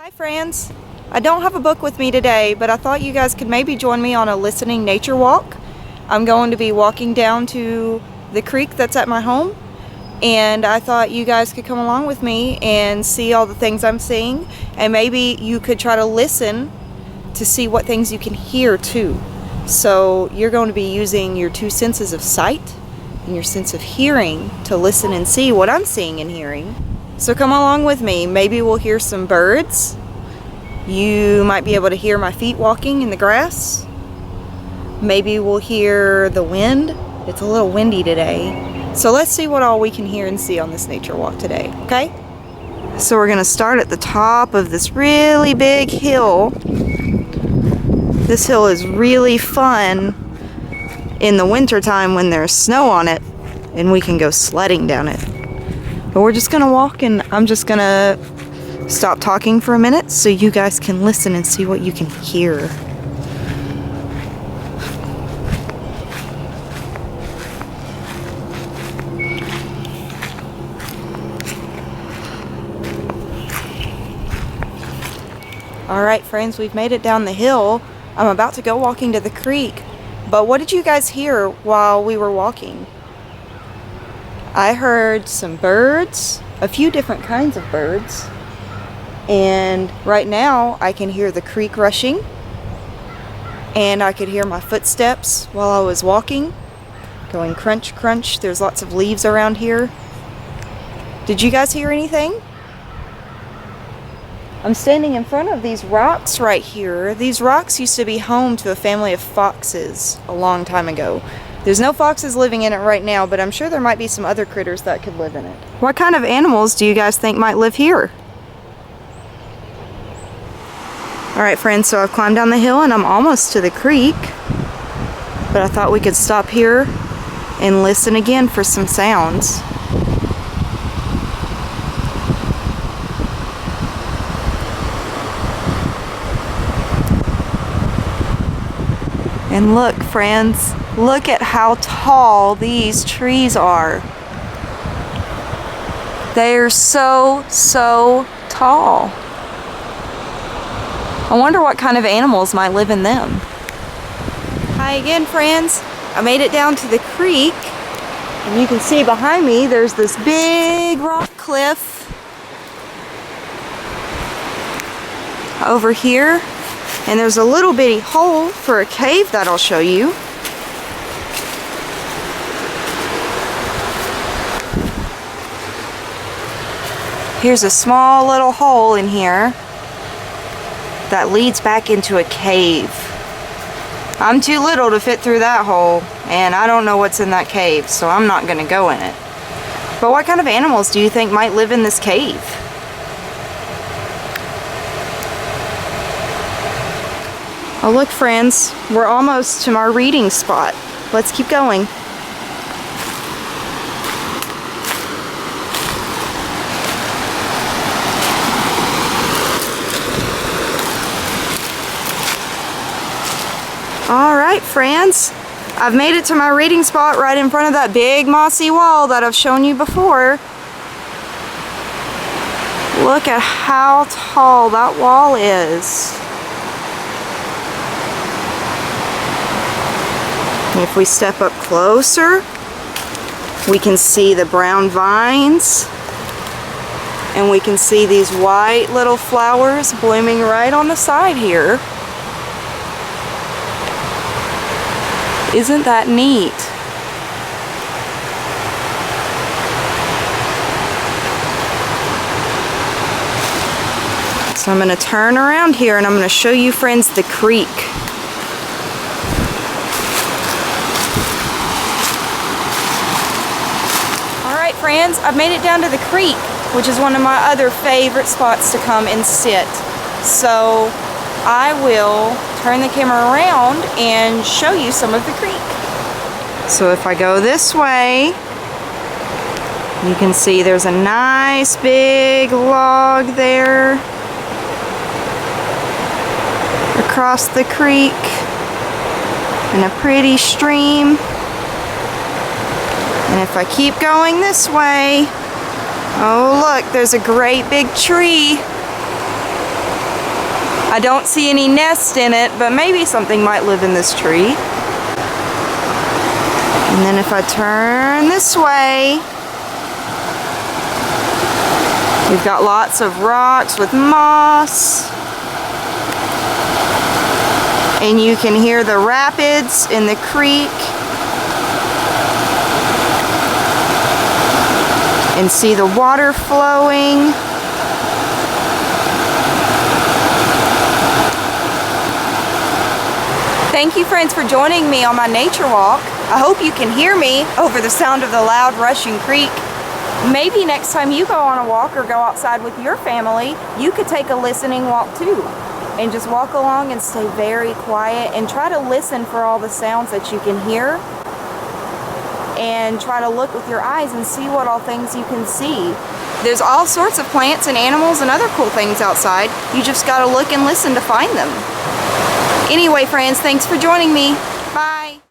Hi friends! I don't have a book with me today, but I thought you guys could maybe join me on a listening nature walk. I'm going to be walking down to the creek that's at my home, and I thought you guys could come along with me and see all the things I'm seeing, and maybe you could try to listen to see what things you can hear too. So you're going to be using your two senses of sight and your sense of hearing to listen and see what I'm seeing and hearing. So come along with me. Maybe we'll hear some birds. You might be able to hear my feet walking in the grass. Maybe we'll hear the wind. It's a little windy today. So let's see what all we can hear and see on this nature walk today, okay? So we're gonna start at the top of this really big hill. This hill is really fun in the winter time when there's snow on it and we can go sledding down it. But we're just gonna walk, and I'm just gonna stop talking for a minute so you guys can listen and see what you can hear. Alright friends, we've made it down the hill. I'm about to go walking to the creek. But what did you guys hear while we were walking? I heard some birds, a few different kinds of birds. And right now I can hear the creek rushing, and I could hear my footsteps while I was walking going crunch crunch. There's lots of leaves around here. Did you guys hear anything? I'm standing in front of these rocks right here. These rocks used to be home to a family of foxes a long time ago. There's no foxes living in it right now, but I'm sure there might be some other critters that could live in it. What kind of animals do you guys think might live here? Alright friends, so I've climbed down the hill and I'm almost to the creek, but I thought we could stop here and listen again for some sounds. And look friends, look at how tall these trees are. They're so tall. I wonder what kind of animals might live in them. Hi again friends. I made it down to the creek, and you can see behind me there's this big rock cliff over here, and there's a little bitty hole for a cave that I'll show you. Here's a small little hole in here that leads back into a cave. I'm too little to fit through that hole, and I don't know what's in that cave, so I'm not gonna go in it. But what kind of animals do you think might live in this cave? Oh look friends, we're almost to our reading spot. Let's keep going. Alright friends, I've made it to my reading spot right in front of that big mossy wall that I've shown you before. Look at how tall that wall is. And if we step up closer, we can see the brown vines, and we can see these white little flowers blooming right on the side here. Isn't that neat? So I'm going to turn around here and I'm going to show you friends the creek. Alright friends, I've made it down to the creek, which is one of my other favorite spots to come and sit. So I will turn the camera around and show you some of the creek. So if I go this way, you can see there's a nice big log there across the creek and a pretty stream. And if I keep going this way, oh look, there's a great big tree. I don't see any nest in it, but maybe something might live in this tree. And then if I turn this way, we've got lots of rocks with moss. And you can hear the rapids in the creek. And see the water flowing. Thank you, friends, for joining me on my nature walk. I hope you can hear me over the sound of the loud rushing creek. Maybe next time you go on a walk or go outside with your family, you could take a listening walk too. And just walk along and stay very quiet and try to listen for all the sounds that you can hear. And try to look with your eyes and see what all things you can see. There's all sorts of plants and animals and other cool things outside. You just gotta look and listen to find them. Anyway, friends, thanks for joining me. Bye.